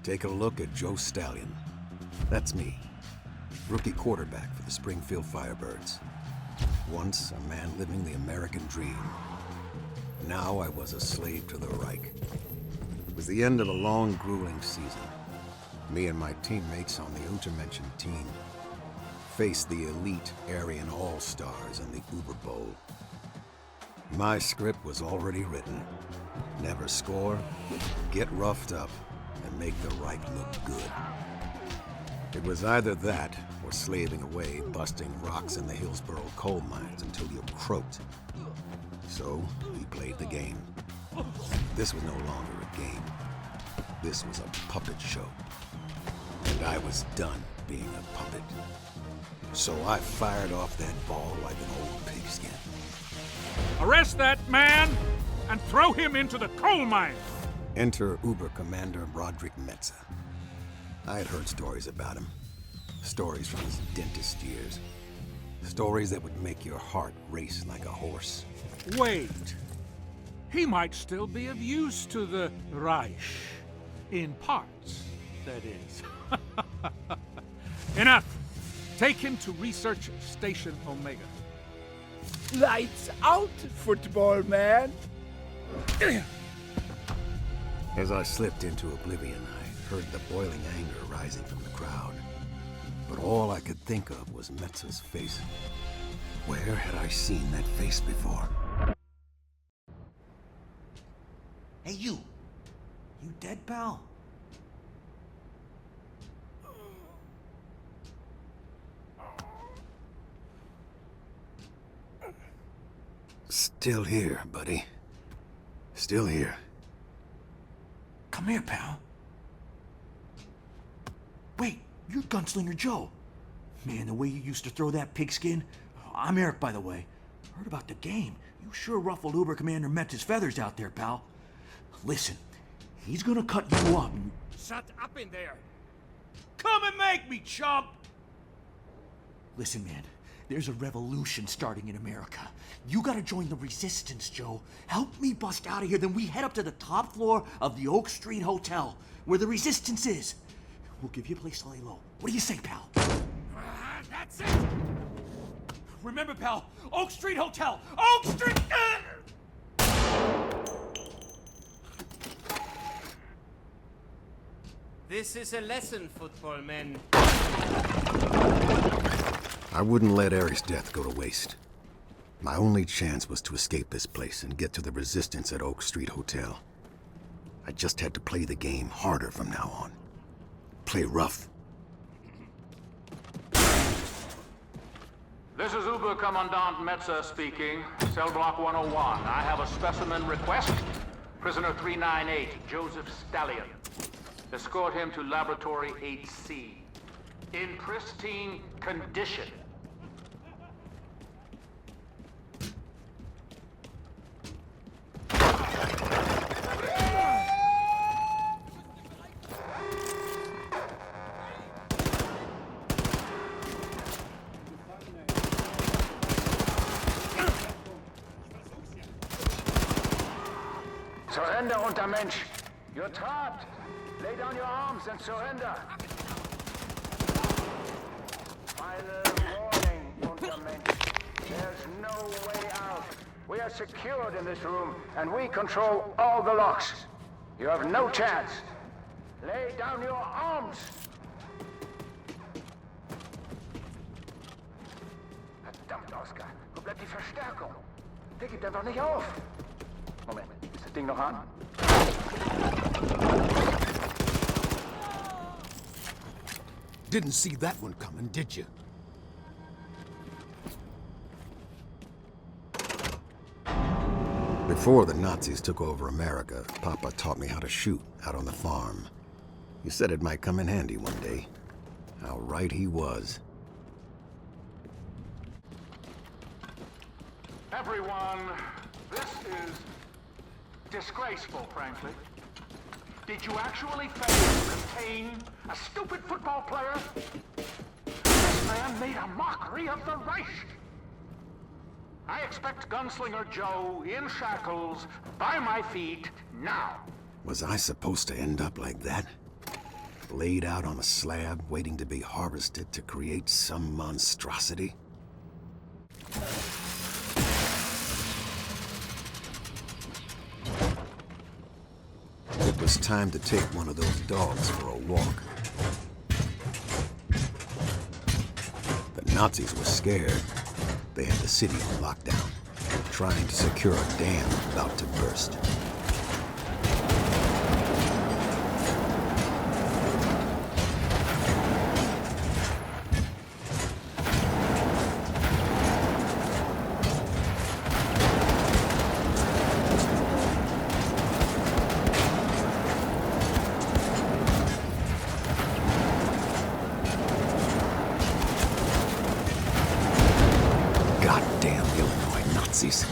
Take a look at Joe Stallion. That's me, rookie quarterback for the Springfield Firebirds. Once a man living the American dream. Now I was a slave to the Reich. It was the end of a long, grueling season. Me and my teammates on the Untermenschen team faced the elite Aryan All-Stars in the Uber Bowl. My script was already written. Never score, get roughed up, and make the Reich look good. It was either that or slaving away, busting rocks in the Hillsborough coal mines until you croaked. So we played the game. This was no longer a game. This was a puppet show. And I was done being a puppet. So I fired off that ball like an old pigskin. Arrest that man and throw him into the coal mine! Enter Uber Commander Roderick Metze. I had heard stories about him. Stories from his dentist years. Stories that would make your heart race like a horse. Wait. He might still be of use to the Reich. In parts, that is. Enough! Take him to Research Station Omega. Lights out, football man! As I slipped into oblivion, I heard the boiling anger rising from the crowd. But all I could think of was Metze's face. Where had I seen that face before? Hey, you! You dead, pal? Still here, buddy. Still here. Come here, pal. Wait, you're Gunslinger Joe. Man, the way you used to throw that pigskin. I'm Eric, by the way. Heard about the game. You sure ruffled Uber Commander Metze's feathers out there, pal. Listen, he's gonna cut you up. Shut up in there! Come and make me, chump! Listen, man, there's a revolution starting in America. You gotta join the resistance, Joe. Help me bust out of here, then we head up to the top floor of the Oak Street Hotel, where the resistance is. We'll give you a place to lay low. What do you say, pal? That's it! Remember, pal, Oak Street Hotel! Oak Street! This is a lesson, football men. I wouldn't let Eric's death go to waste. My only chance was to escape this place and get to the resistance at Oak Street Hotel. I just had to play the game harder from now on. Play rough. This is Uber Commandant Metze speaking. Cell block 101. I have a specimen request. Prisoner 398, Joseph Stallion. Escort him to Laboratory 8C. In pristine condition. Surrender, Untermensch. You're trapped. Lay down your arms and surrender. Final warning, Untermensch. There's no way out. We are secured in this room, and we control all the locks. You have no chance. Lay down your arms. Verdammt, Oscar. Wo bleibt die Verstärkung? Der gibt einfach nicht auf. Moment, ist das Ding noch an? Didn't see that one coming, did you? Before the Nazis took over America, Papa taught me how to shoot out on the farm. He said it might come in handy one day. How right he was. Everyone, this is disgraceful, frankly. Did you actually fail to contain a stupid football player? This man made a mockery of the Reich. I expect Gunslinger Joe in shackles by my feet now. Was I supposed to end up like that? laid out on a slab, waiting to be harvested to create some monstrosity? It was time to take one of those dogs for a walk. The Nazis were scared. They had the city on lockdown, trying to secure a dam about to burst. Goddamn Illinois Nazis.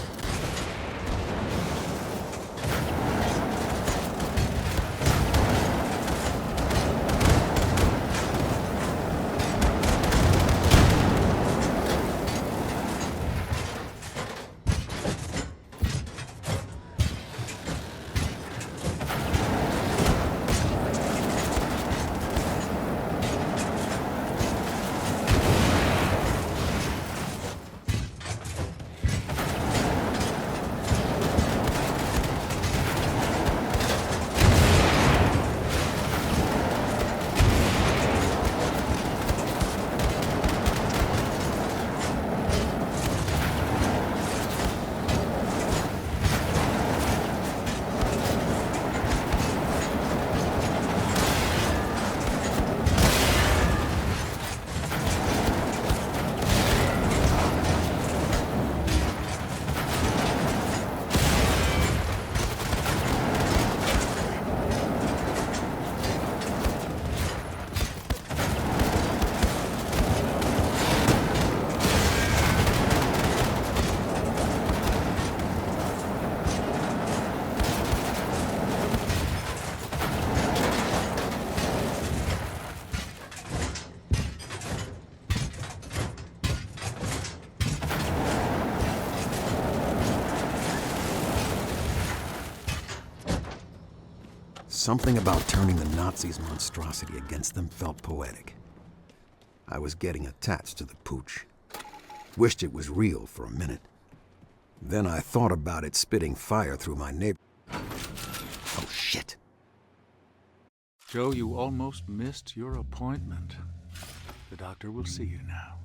Something about turning the Nazis' monstrosity against them felt poetic. I was getting attached to the pooch. Wished it was real for a minute. Then I thought about it spitting fire through my neighbor. Oh, shit. Joe, you almost missed your appointment. The doctor will see you now.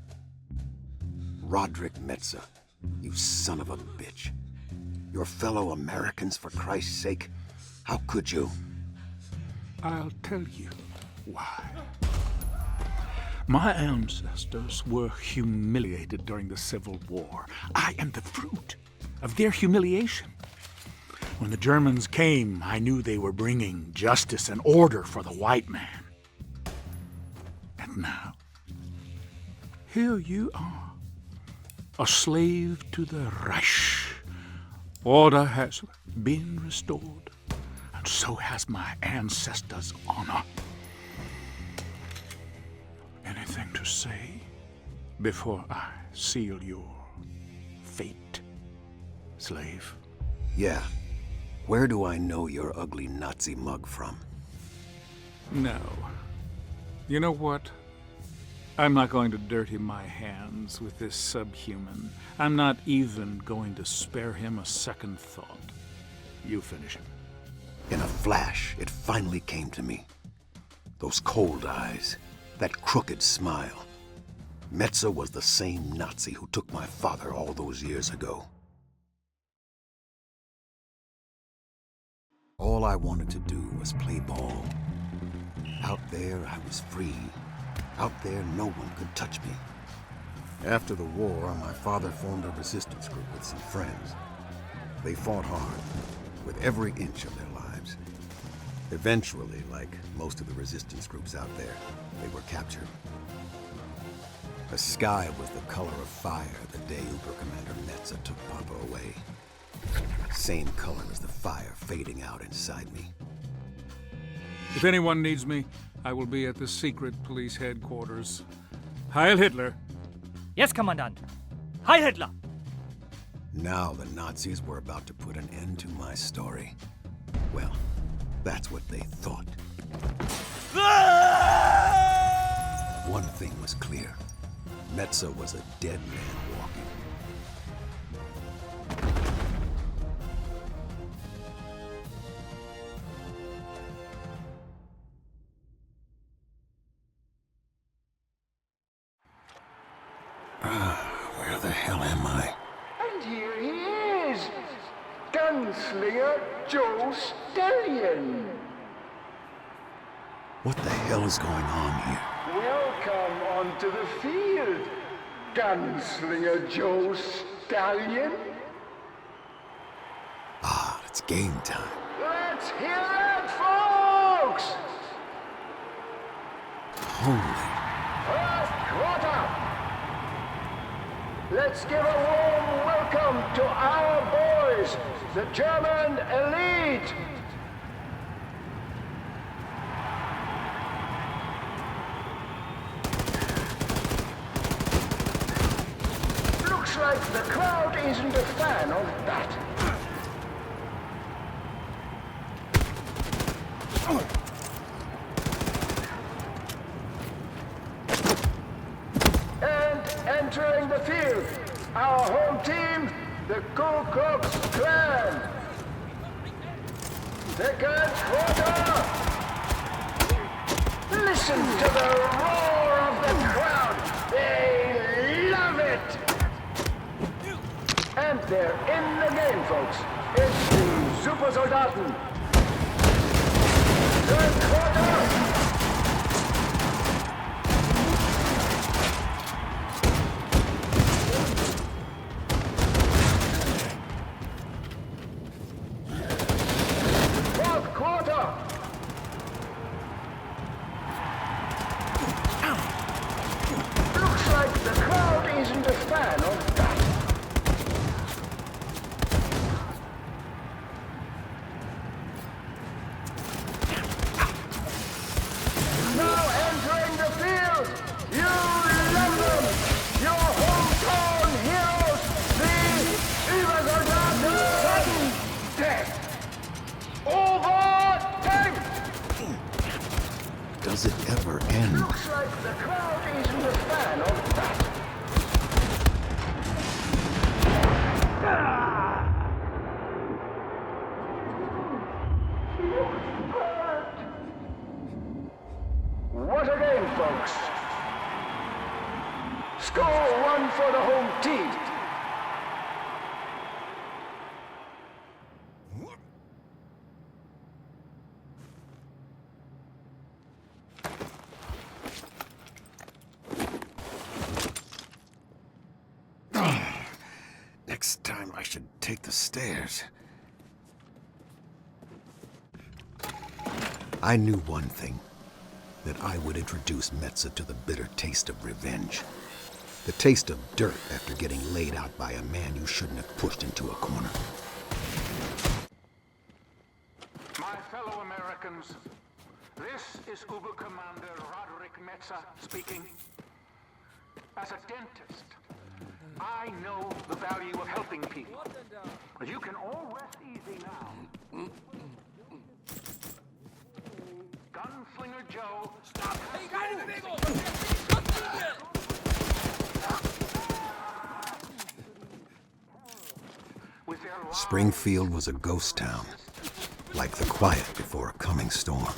Roderick Metza, you son of a bitch. Your fellow Americans, for Christ's sake. How could you? I'll tell you why. My ancestors were humiliated during the Civil War. I am the fruit of their humiliation. When the Germans came, I knew they were bringing justice and order for the white man. And now, here you are, a slave to the Reich. Order has been restored, and so has my ancestors' honor. Anything to say before I seal your fate, slave? Yeah. Where do I know your ugly Nazi mug from? No. You know what? I'm not going to dirty my hands with this subhuman. I'm not even going to spare him a second thought. You finish him. In a flash, it finally came to me. Those cold eyes, that crooked smile. Metza was the same Nazi who took my father all those years ago. All I wanted to do was play ball. Out there, I was free. Out there, no one could touch me. After the war, my father formed a resistance group with some friends. They fought hard, with every inch of their lives. Eventually, like most of the resistance groups out there, they were captured. The sky was the color of fire the day Uber Commander Metza took Papa away. Same color as the fire fading out inside me. If anyone needs me, I will be at the secret police headquarters. Heil Hitler! Yes, Commandant. Heil Hitler! Now the Nazis were about to put an end to my story. Well, that's what they thought. was clear. Metza was a dead man walking. Where the hell am I? And here he is! Gunslinger Joe Stallion! What the hell is going on here? Welcome onto the field, Gunslinger Joe Stallion. Ah, it's game time. Let's hear it, folks! Holy. First quarter! Let's give a warm welcome to our boys, the German elite! Looks like the crowd isn't a fan of that. And entering the field, our home team, the Ku Klux Klan. Second quarter. Listen to the roar of the crowd. They love it. And they're in the game, folks. It's the Supersoldaten. Third quarter. Fourth quarter. Looks like the crowd isn't a fan of that. Now entering the field, you love them, your hometown heroes, the Übersoldaten. Sudden death. Overtime. Does it ever end? Looks like the crowd isn't a fan of that. What a game, folks. Score one for the home team. Next time I should take the stairs. I knew one thing. That I would introduce Metza to the bitter taste of revenge. The taste of dirt after getting laid out by a man you shouldn't have pushed into a corner. My fellow Americans, this is Obercommander Roderick Metza speaking. As a dentist, I know the value of helping people. But you can all rest easy now. Gunslinger Joe, stop! Springfield was a ghost town, like the quiet before a coming storm.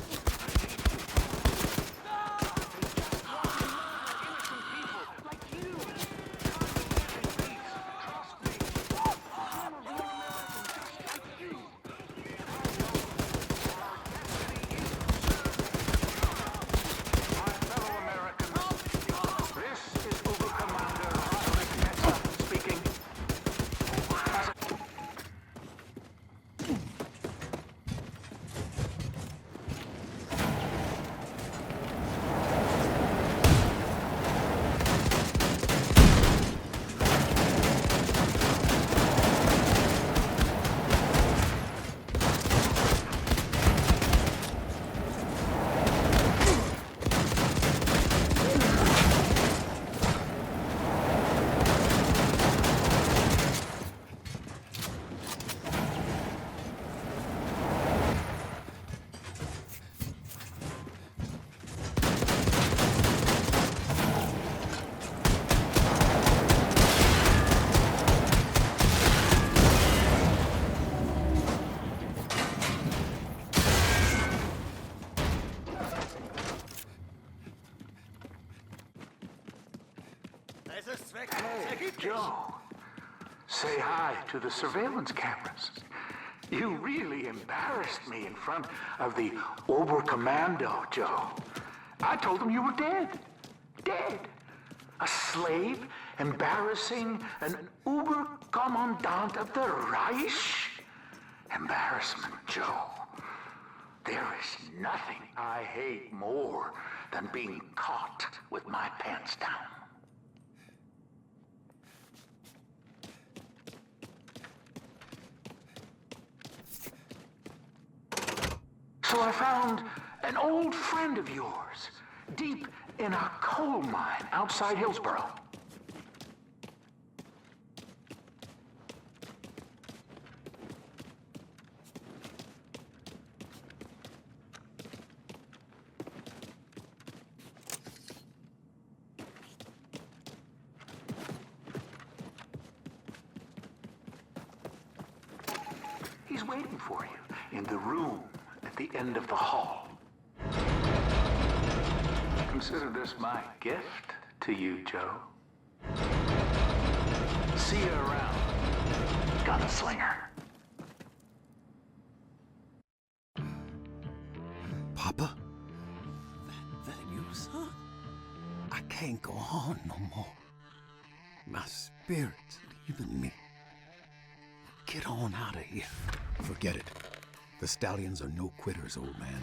Hey, Joe. Say hi to the surveillance cameras. You really embarrassed me in front of the Oberkommando, Joe. I told them you were dead. Dead. A slave embarrassing an Oberkommandant of the Reich? Embarrassment, Joe. There is nothing I hate more than being caught with my pants down. So I found an old friend of yours, deep in a coal mine outside Hillsboro. He's waiting for you in the room at the end of the hall. Consider this my gift to you, Joe. See you around, Gunslinger. Papa? That you, son? I can't go on no more. My spirit's leaving me. Get on out of here. Forget it. The stallions are no quitters, old man.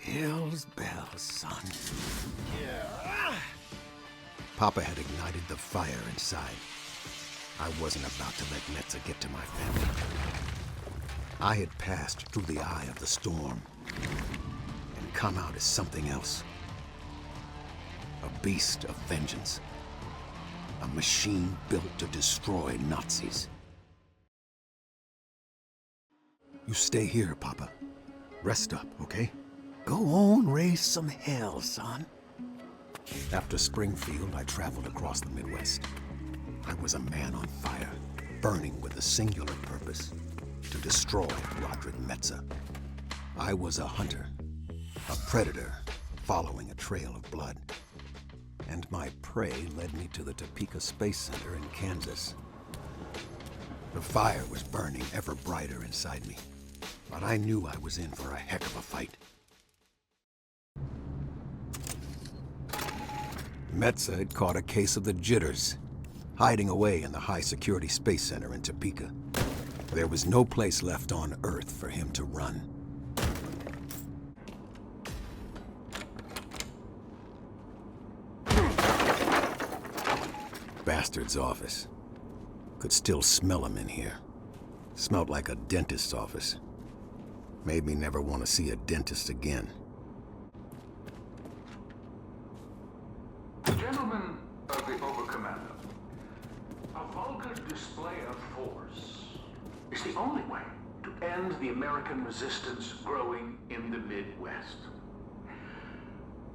Hell's bells, son. Yeah. Papa had ignited the fire inside. I wasn't about to let Metza get to my family. I had passed through the eye of the storm and come out as something else. A beast of vengeance. A machine built to destroy Nazis. You stay here, Papa. Rest up, okay? Go on, raise some hell, son. After Springfield, I traveled across the Midwest. I was a man on fire, burning with a singular purpose, to destroy Roderick Metza. I was a hunter, a predator, following a trail of blood. And my prey led me to the Topeka Space Center in Kansas. The fire was burning ever brighter inside me, but I knew I was in for a heck of a fight. Metza had caught a case of the jitters, hiding away in the high-security space center in Topeka. There was no place left on Earth for him to run. Bastard's office. Could still smell him in here. Smelled like a dentist's office. Made me never want to see a dentist again. Gentlemen of the Oberkommando, a vulgar display of force is the only way to end the American resistance growing in the Midwest.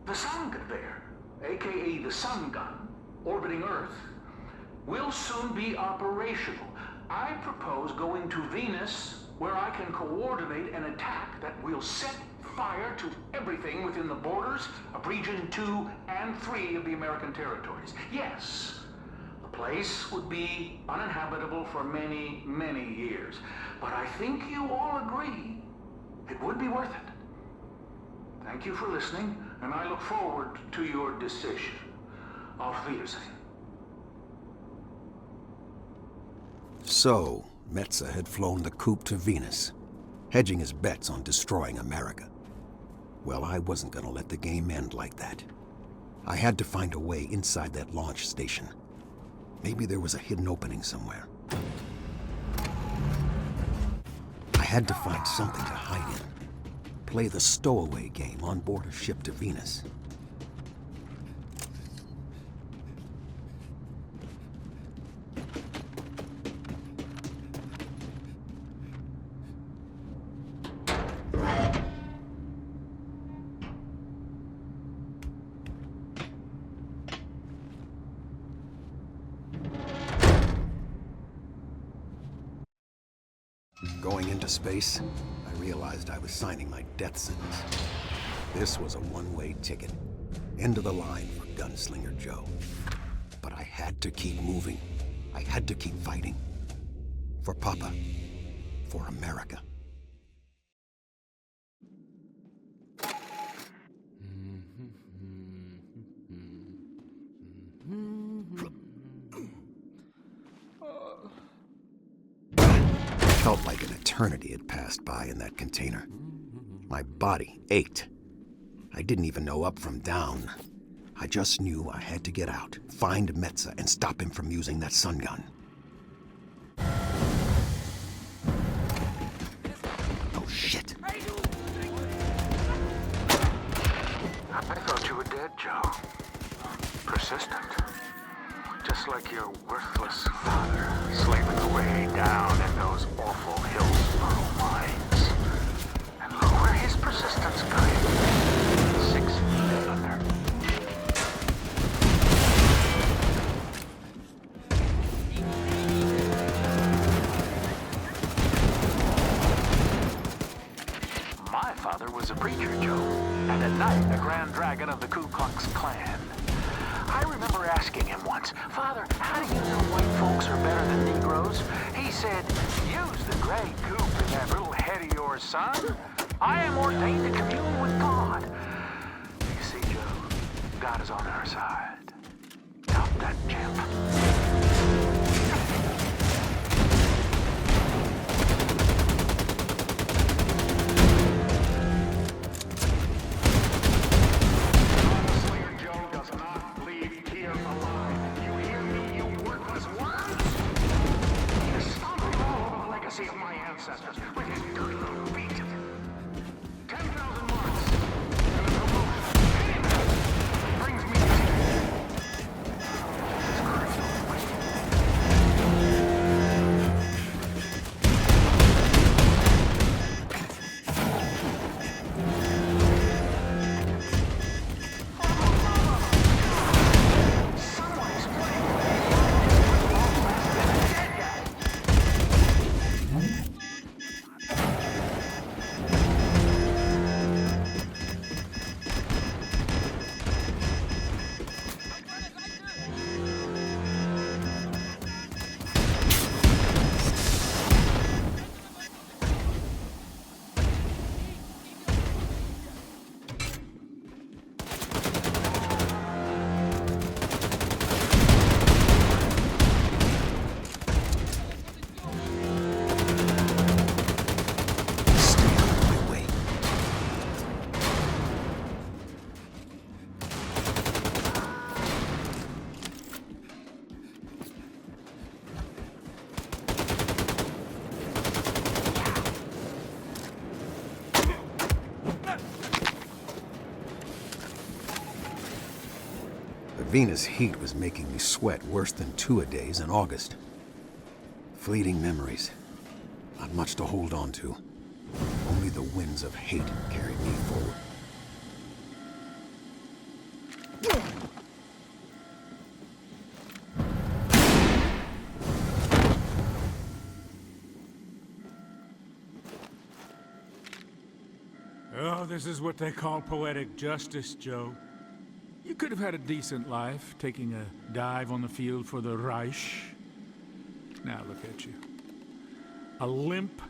The sun conveyor, aka the sun gun, orbiting Earth, will soon be operational. I propose going to Venus, where I can coordinate an attack that will set fire to everything within the borders of Region 2 and 3 of the American territories. Yes, the place would be uninhabitable for many, many years. But I think you all agree it would be worth it. Thank you for listening, and I look forward to your decision. Auf Wiedersehen. So, Metza had flown the coop to Venus, hedging his bets on destroying America. Well, I wasn't gonna let the game end like that. I had to find a way inside that launch station. Maybe there was a hidden opening somewhere. I had to find something to hide in. Play the stowaway game on board a ship to Venus. Going into space, I realized I was signing my death sentence. This was a one-way ticket. End of the line for Gunslinger Joe. But I had to keep moving. I had to keep fighting. For Papa. For America. Felt like an eternity had passed by in that container. My body ached. I didn't even know up from down. I just knew I had to get out, find Metza, and stop him from using that sun gun. Oh, shit. I thought you were dead, Joe. Persistent. Just like your worthless father, slaving away down in those awful Hillsborough mines. And look where his persistence got him. 6 feet under. My father was a preacher, Joe, and at night a Grand Dragon of the Ku Klux Klan. I remember asking him once, Father, how do you know white folks are better than Negroes? He said, use the gray goop in that little head of yours, son. I am ordained to commune with God. You see, Joe, God is on our side. Help that chimp. Of my ancestors with his dirty little feet. 10,000 marks and a promotion. Any man brings me to Venus heat was making me sweat worse than two-a-days in August. Fleeting memories. Not much to hold on to. Only the winds of hate carried me forward. Oh, this is what they call poetic justice, Joe. You could have had a decent life, taking a dive on the field for the Reich. Now look at you. A limp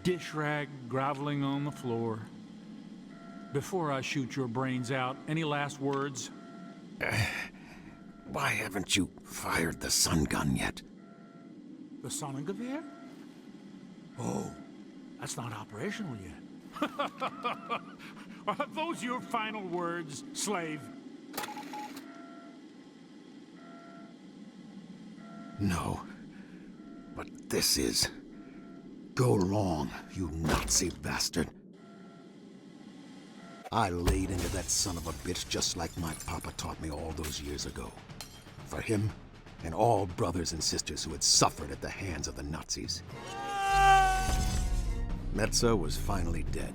dish rag groveling on the floor. Before I shoot your brains out, any last words? Why haven't you fired the sun gun yet? The Sonnengewehr? Oh, that's not operational yet. Are those your final words, slave? No. But this is... Go long, you Nazi bastard. I laid into that son of a bitch just like my papa taught me all those years ago. For him and all brothers and sisters who had suffered at the hands of the Nazis. Metza was finally dead,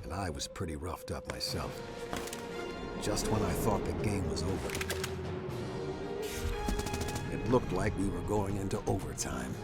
and I was pretty roughed up myself. Just when I thought the game was over. It looked like we were going into overtime.